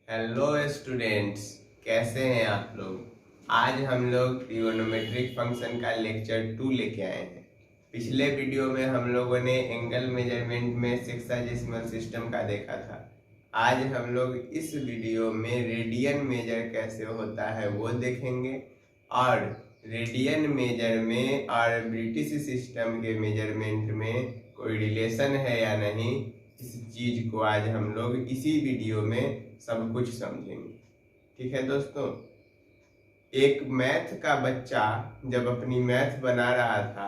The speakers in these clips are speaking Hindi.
हेलो स्टूडेंट्स, कैसे हैं आप लोग। आज हम लोग ट्रिगोनोमेट्रिक फंक्शन का लेक्चर 2 लेके आए हैं। पिछले वीडियो में हम लोगों ने एंगल मेजरमेंट में सेक्साडेसिमल सिस्टम का देखा था। आज हम लोग इस वीडियो में रेडियन मेजर कैसे होता है वो देखेंगे और रेडियन मेजर में और ब्रिटिश सिस्टम के मेजरमेंट में कोई रिलेशन है या नहीं, इस चीज को आज हम लोग इसी वीडियो में सब कुछ समझेंगे। ठीक है दोस्तों, एक मैथ का बच्चा जब अपनी मैथ बना रहा था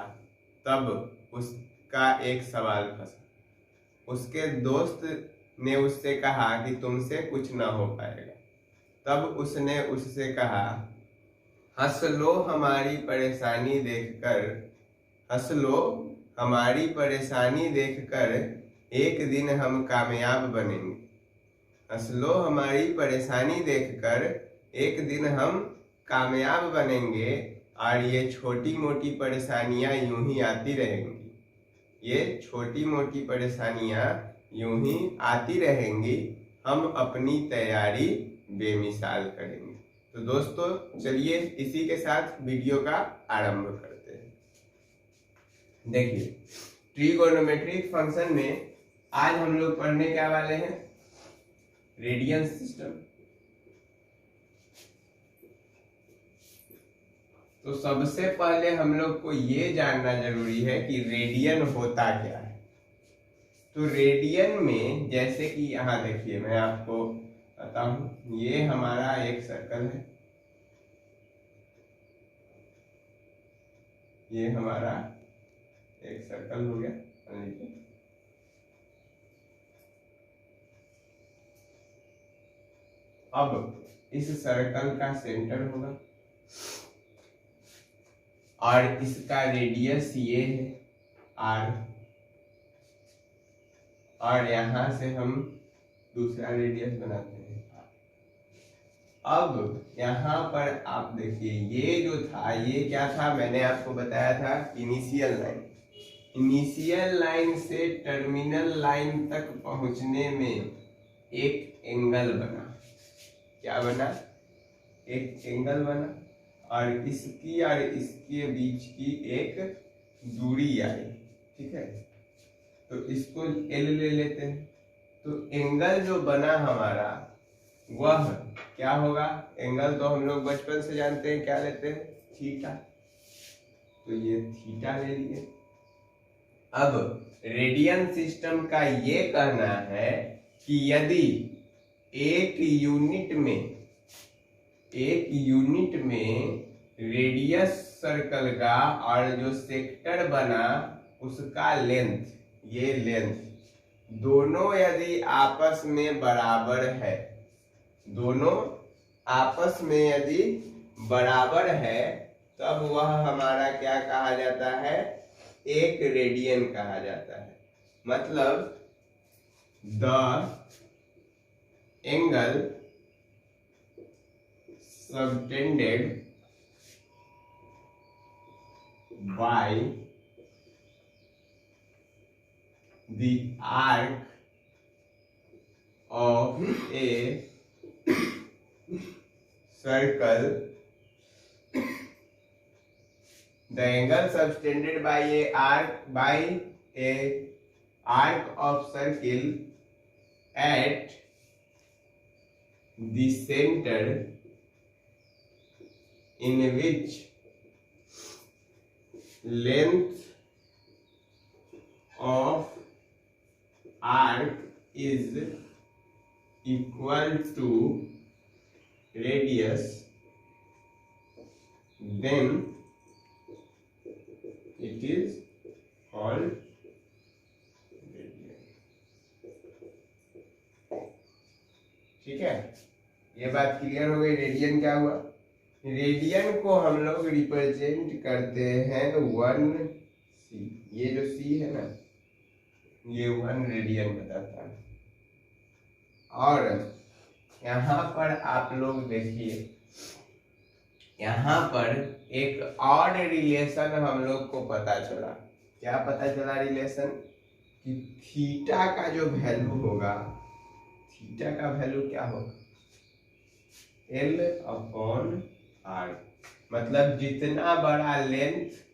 तब उसका एक सवाल फंसा। उसके दोस्त ने उससे कहा कि तुमसे कुछ ना हो पाएगा। तब उसने उससे कहा, हंस लो हमारी परेशानी देखकर, हंस लो हमारी परेशानी देखकर, एक दिन हम कामयाब बनेंगे। हंस लो हमारी परेशानी देखकर, एक दिन हम कामयाब बनेंगे। और ये छोटी मोटी परेशानियां यूं ही आती रहेंगी, ये छोटी मोटी परेशानियां यूं ही आती रहेंगी। हम अपनी तैयारी बेमिसाल करेंगे। तो दोस्तों चलिए इसी के साथ वीडियो का आरंभ करते हैं। देखिए, ट्रिगोनोमेट्रिक फंक्शन में आज हम लोग पढ़ने क्या वाले हैं, रेडियन सिस्टम। तो सबसे पहले हम लोग को ये जानना जरूरी है कि रेडियन होता क्या है। तो रेडियन में जैसे कि यहाँ देखिए, मैं आपको बताऊं, ये हमारा एक सर्कल है, ये हमारा एक सर्कल हो गया। अब इस सर्कल का सेंटर होगा और इसका रेडियस ये है r, और यहां से हम दूसरा रेडियस बनाते हैं। अब यहाँ पर आप देखिए, ये जो था ये क्या था, मैंने आपको बताया था इनिशियल लाइन। इनिशियल लाइन से टर्मिनल लाइन तक पहुंचने में एक एंगल बना। क्या बना? एक एंगल बना और इसकी और इसके बीच की एक दूरी आई। ठीक है, तो इसको L ले लेते हैं। तो एंगल जो बना हमारा वह क्या होगा, एंगल तो हम लोग बचपन से जानते हैं, क्या लेते हैं, थीटा। तो ये थीटा ले लिए। अब रेडियन सिस्टम का ये कहना है कि यदि एक यूनिट में रेडियस सर्कल का और जो सेक्टर बना उसका लेंथ, ये लेंथ दोनों यदि आपस में बराबर है, दोनों आपस में यदि बराबर है, तब वह हमारा क्या कहा जाता है, एक रेडियन कहा जाता है। मतलब the angle subtended by the arc of a circle, the angle subtended by a arc of circle at the center in which length of arc is equal to radius, then it is called radian। ठीक है, ये बात क्लियर हो गई। रेडियन क्या हुआ? रेडियन को हम लोग रिप्रेजेंट करते हैं 1c। ये जो c है ना, ये 1 रेडियन बताता है। और यहाँ पर आप लोग देखिए, यहाँ पर एक और रिलेशन हम लोग को पता चला। क्या पता चला रिलेशन? कि थीटा का जो वैल्यू होगा, थीटा का वैल्यू क्या होगा, L अपॉन R। मतलब जितना बड़ा लेंथ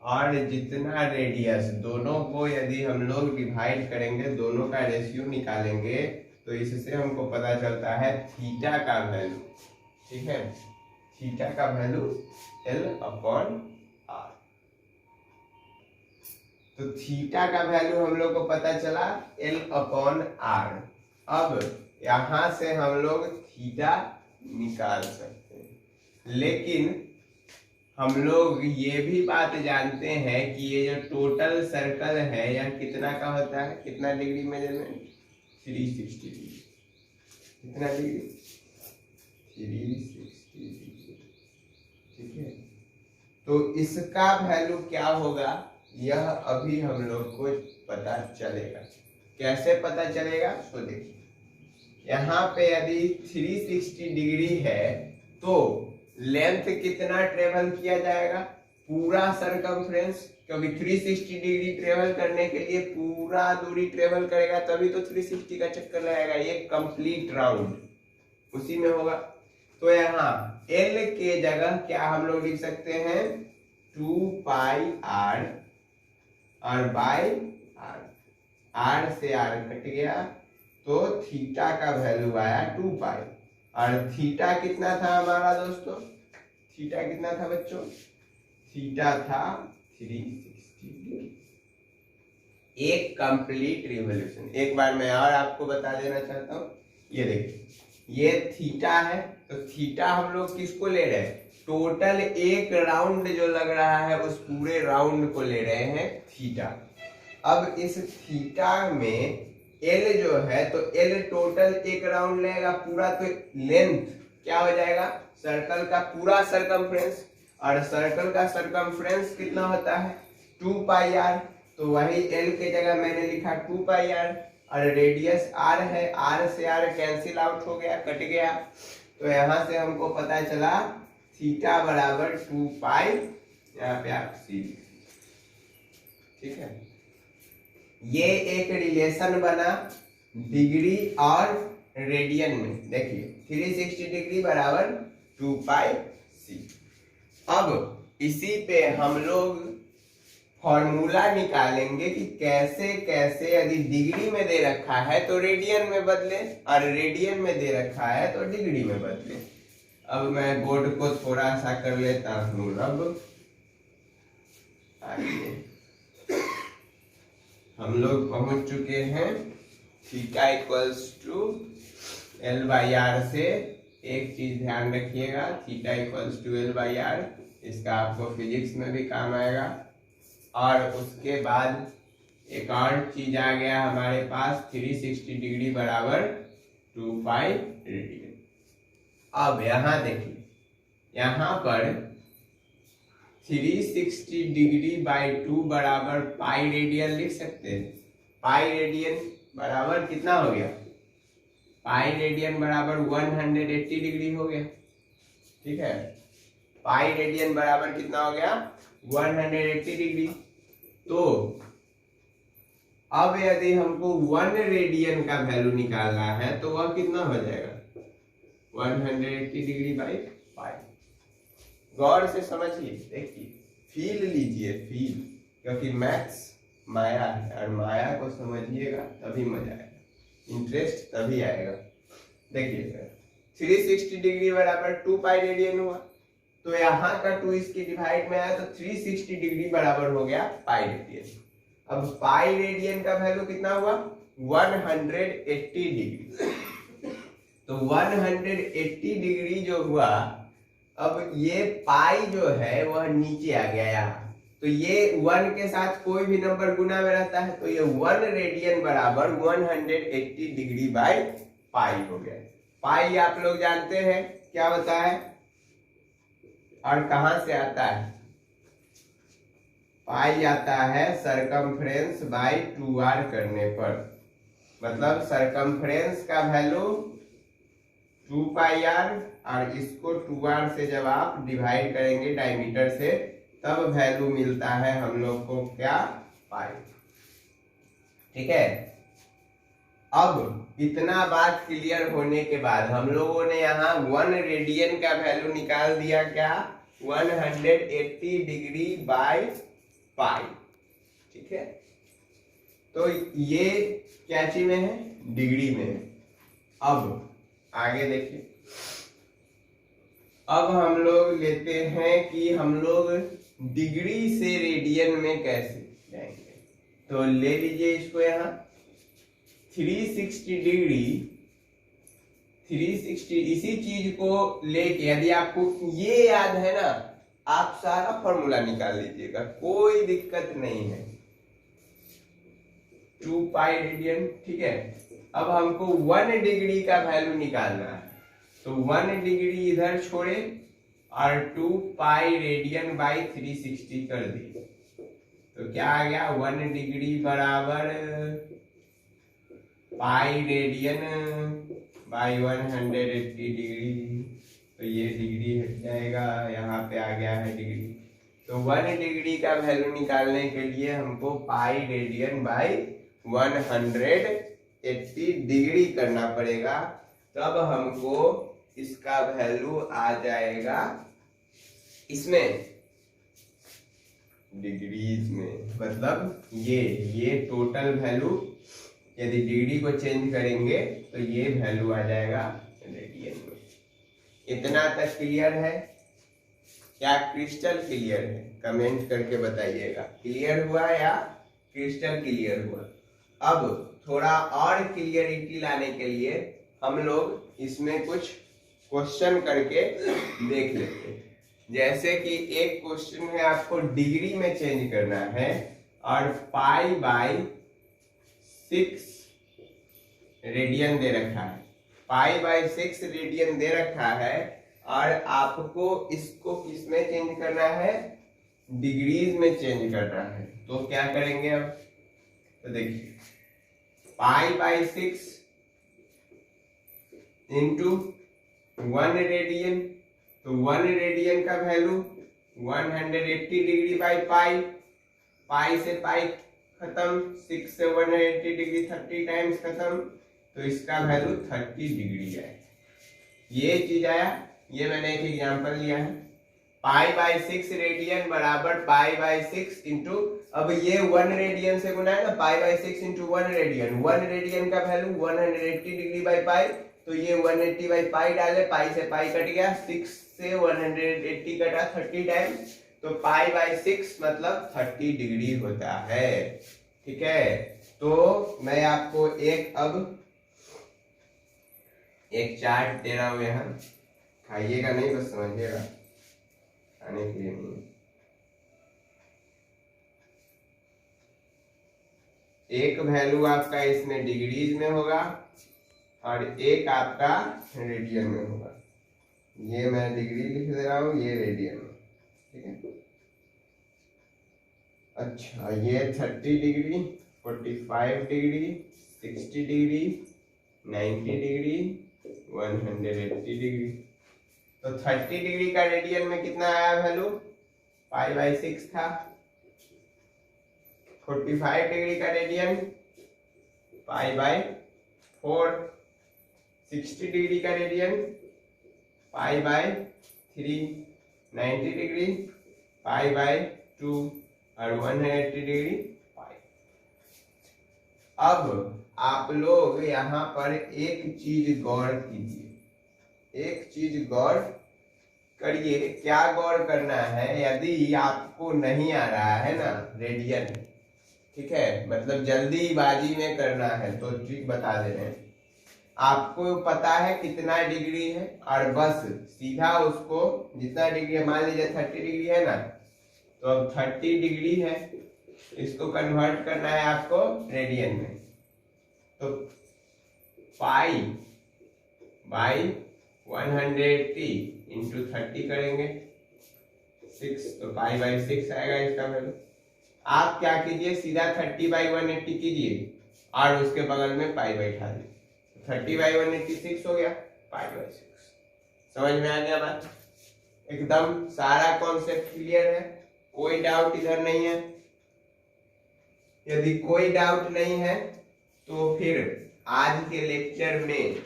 और जितना रेडियस दोनों को यदि हम लोग डिवाइड करेंगे, दोनों का रेशियो निकालेंगे, तो इससे हमको पता चलता है थीटा का वैल्यू। ठीक है, थीटा का वैल्यू L अपॉन R। तो थीटा का वैल्यू हम लोग को पता चला L अपॉन R। अब यहां से हम लोग थीटा निकाल सकते हैं, लेकिन हम लोग ये भी बात जानते हैं कि ये जो टोटल सर्कल है यह कितना का होता है, कितना डिग्री मेजरमेंट, 360 डिग्री। कितना डिग्री, 360 डिग्री। ठीक है, तो इसका वैल्यू क्या होगा यह अभी हम लोग को पता चलेगा। कैसे पता चलेगा, तो देखिए यहाँ पे यदि 360 डिग्री है तो लेंथ कितना ट्रेवल किया जाएगा, पूरा सरकमफ्रेंस, क्योंकि 360 डिग्री ट्रेवल करने के लिए पूरा दूरी ट्रेवल करेगा तभी तो 360 का चक्कर लगाएगा, ये कंप्लीट राउंड उसी में होगा। तो यहाँ L के जगह क्या हम लोग लिख सकते हैं, 2 पाई R और बाई R से R कट गया तो थीटा का वैल्यू आया 2 पाई। और थीटा कितना था हमारा दोस्तों, थीटा कितना था बच्चों, थीटा था 360 डिग्री। एक कंप्लीट रिवॉल्यूशन। एक बार मैं और आपको बता देना चाहता हूँ, ये देखिए ये थीटा है, तो थीटा हम लोग किसको ले रहे हैं, टोटल एक राउंड जो लग रहा है उस पूरे राउंड को ले रहे हैं थीटा। अब इस थीटा में L जो है तो L टोटल एक राउंड लेगा पूरा, तो लेंथ क्या हो जाएगा, सर्कल का पूरा सरकमफ्रेंस, और सर्कल का सरकमफ्रेंस कितना होता है 2 पाई R। तो वही L के जगह मैंने लिखा 2 पाई R, और रेडियस R है, R से R कैंसिल आउट हो गया, कट गया। तो यहाँ से हमको पता चला थीटा बराबर 2 पाई, यहाँ पे आप सी। ठीक है, ये एक रिलेशन बना डिग्री और रेडियन में। देखिए 360 डिग्री बराबर 2 पाई सी। अब इसी पे हम लोग फॉर्मूला निकालेंगे कि कैसे कैसे, यदि डिग्री में दे रखा है तो रेडियन में बदले, और रेडियन में दे रखा है तो डिग्री में बदले। अब मैं बोर्ड को थोड़ा सा कर लेता हूँ रब। आइए, हम लोग पहुंच चुके हैं theta equals to L by R से। एक चीज ध्यान रखिएगा, theta equals to L by R, इसका आपको फिजिक्स में भी काम आएगा। और उसके बाद एक और चीज आ गया हमारे पास, 360 डिग्री बराबर 2 पाई रेडियन। अब यहाँ देखिए, यहाँ पर 360 डिग्री बाई 2 बराबर पाई रेडियन लिख सकते हैं। पाई रेडियन बराबर कितना हो गया, पाई रेडियन बराबर 180 डिग्री हो गया। ठीक है, पाई रेडियन बराबर कितना हो गया, 180 डिग्री। तो अब यदि हमको 1 रेडियन का वैल्यू निकालना है तो वह कितना हो जाएगा, 180 डिग्री बाई पाई। गौर से समझिए, देखिए, फील लीजिए, फील, क्योंकि मैथ्स माया है और माया को समझिएगा तभी मजा आएगा, इंटरेस्ट तभी आएगा। देखिए 360 डिग्री बराबर 2 पाई रेडियन हुआ, तो यहाँ का 2 इसकी डिवाइड में आया तो 360 डिग्री बराबर हो गया पाई रेडियन। अब पाई रेडियन का वैल्यू कितना हुआ, 180 डिग्री। तो 180 डिग्री जो हुआ, अब ये पाई जो है वह नीचे आ गया यहाँ, तो ये 1 के साथ कोई भी नंबर गुना में रहता है, तो ये 1 रेडियन बराबर 180 डिग्री बाई पाई हो गया। पाई आप लोग जानते हैं क्या होता है और कहां से आता है, पाई आता है सरकमफ्रेंस बाई 2r करने पर। मतलब सरकमफ्रेंस का वैल्यू 2 पाई आर, और इसको 2r से जब आप डिवाइड करेंगे डायमीटर से, तब वैल्यू मिलता है हम लोग को क्या, पाई। ठीक है, अब इतना बात क्लियर होने के बाद हम लोगों ने यहाँ 1 रेडियन का वैल्यू निकाल दिया, क्या 180 डिग्री बाय पाई। ठीक है, तो ये क्या चीज में है, डिग्री में है। अब आगे देखिए, अब हम लोग लेते हैं कि हम लोग डिग्री से रेडियन में कैसे जाएंगे। तो ले लीजिए इसको, यहाँ 360 डिग्री, 360 इसी चीज को लेके यदि आपको ये याद है ना, आप सारा फॉर्मूला निकाल लीजिएगा, कोई दिक्कत नहीं है। 2 पाई रेडियन, ठीक है। अब हमको 1 डिग्री का वैल्यू निकालना है, तो 1 डिग्री इधर छोड़े और 2 पाई रेडियन बाई 360 कर दिए, तो क्या आ गया, 1 डिग्री बराबर पाई रेडियन बाई 180 डिग्री। तो ये डिग्री हट जाएगा, यहाँ पे आ गया है डिग्री। तो 1 डिग्री का वैल्यू निकालने के लिए हमको पाई रेडियन बाई 180 डिग्री करना पड़ेगा, तब हमको इसका वैल्यू आ जाएगा इसमें डिग्रीज में, मतलब ये टोटल वैल्यू यदि डिग्री को चेंज करेंगे तो ये वैल्यू आ जाएगा रेडियन में। इतना तक क्लियर है क्या, क्रिस्टल क्लियर है? कमेंट करके बताइएगा क्लियर हुआ या क्रिस्टल क्लियर हुआ। अब थोड़ा और क्लियरिटी लाने के लिए हम लोग इसमें कुछ क्वेश्चन करके देख लेते हैं। जैसे कि एक क्वेश्चन है, आपको डिग्री में चेंज करना है और पाई बाई 6 रेडियन दे रखा है, पाई बाई 6 रेडियन दे रखा है, और आपको इसको किसमें चेंज करना है, डिग्रीज में चेंज करना है। तो क्या करेंगे अब, तो देखिए पाई बाई 6 इंटू 1 रेडियन, तो 1 रेडियन का वैल्यू 180 डिग्री बाई पाई, पाई से पाई खत्म, 6 से 180 डिग्री 30 टाइम्स खत्म, तो इसका वैल्यू 30 डिग्री है। ये चीज आया, ये मैंने एक एग्जांपल लिया है। पाई बाई 6 रेडियन बराबर पाई बाई 6 इंटू, अब ये 1 रेडियन से गुना है ना, pi by 6 into 1 radian, 1 radian का वैल्यू 180 डिग्री बाई पाई, तो ये 180 बाई पाई डाले, पाई से पाई कट गया, 6 से 180 कटा 30 टाइम, तो पाई बाई 6 मतलब 30 डिग्री होता है। ठीक है, तो मैं आपको अब एक चार्ट दे रहा हूं, यहाँ खाइएगा नहीं, बस समझिएगा, खाने के लिए नहीं। एक वैल्यू आपका इसमें डिग्रीज में होगा और एक आपका रेडियन में होगा। ये मैं डिग्री लिख दे रहा हूं, ये रेडियन में, ठीक है। अच्छा, ये 30 degree, 45 degree, 60 degree, 90 degree, 180 degree. तो 30 डिग्री का रेडियन में कितना आया वैल्यू, पाई बाई 6 था। 45 डिग्री का रेडियन पाई बाई 4, 60 डिग्री का radian pi by 3, 90 degree pi by 2 और 180 डिग्री पाई। अब आप लोग यहाँ पर एक चीज गौर कीजिए, एक चीज गौर करिए। क्या गौर करना है, यदि आपको नहीं आ रहा है ना रेडियन, ठीक है, मतलब जल्दीबाजी में करना है, तो ट्रिक बता दे रहे हैं। आपको पता है कितना डिग्री है, और बस सीधा उसको जितना डिग्री, मान लीजिए 30 डिग्री है ना, तो अब 30 डिग्री है, इसको कन्वर्ट करना है आपको रेडियन में। तो पाई बाई 180 इंटू 30 करेंगे 6, तो पाई बाई 6 आएगा इसका वैल्यू। आप क्या कीजिए, सीधा 30 बाई 180 कीजिए और उसके बगल में पाई बैठा दीजिए, 30 बाई 180 6 हो गया, पाई बाई 6। समझ में आ गया बात, एकदम सारा कॉन्सेप्ट क्लियर है, कोई डाउट इधर नहीं है। यदि कोई डाउट नहीं है तो फिर आज के लेक्चर में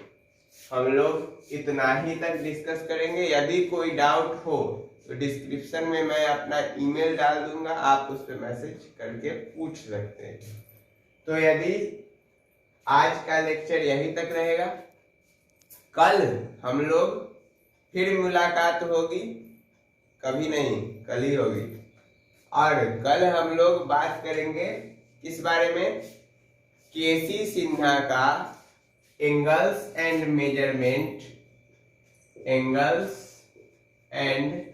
हम लोग इतना ही तक डिस्कस करेंगे। यदि कोई डाउट हो तो डिस्क्रिप्शन में मैं अपना ईमेल डाल दूंगा, आप उस पर मैसेज करके पूछ सकते हैं। तो यदि आज का लेक्चर यहीं तक रहेगा, कल हम लोग फिर मुलाकात होगी, कभी नहीं कल ही होगी। और कल हम लोग बात करेंगे किस बारे में? केसी सिन्हा का angles and measurement, angles and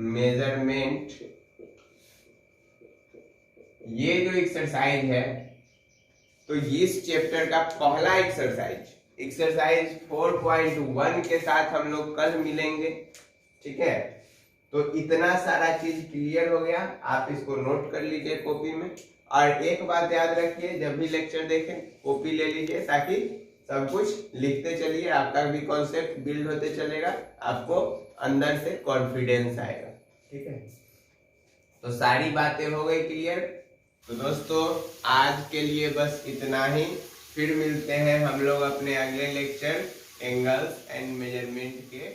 measurement, ये जो एक्सरसाइज है, तो इस चैप्टर का पहला एक्सरसाइज 4.1 के साथ हम लोग कल मिलेंगे। ठीक है, तो इतना सारा चीज क्लियर हो गया, आप इसको नोट कर लीजिए कॉपी में। और एक बात याद रखिए, जब भी लेक्चर देखें कॉपी ले लीजिए, ताकि सब कुछ लिखते चलिए, आपका भी कॉन्सेप्ट बिल्ड होते चलेगा, आपको अंदर से कॉन्फिडेंस आएगा। ठीक है, तो सारी बातें हो गई क्लियर। तो दोस्तों आज के लिए बस इतना ही, फिर मिलते हैं हम लोग अपने अगले लेक्चर एंगल्स एंड मेजरमेंट के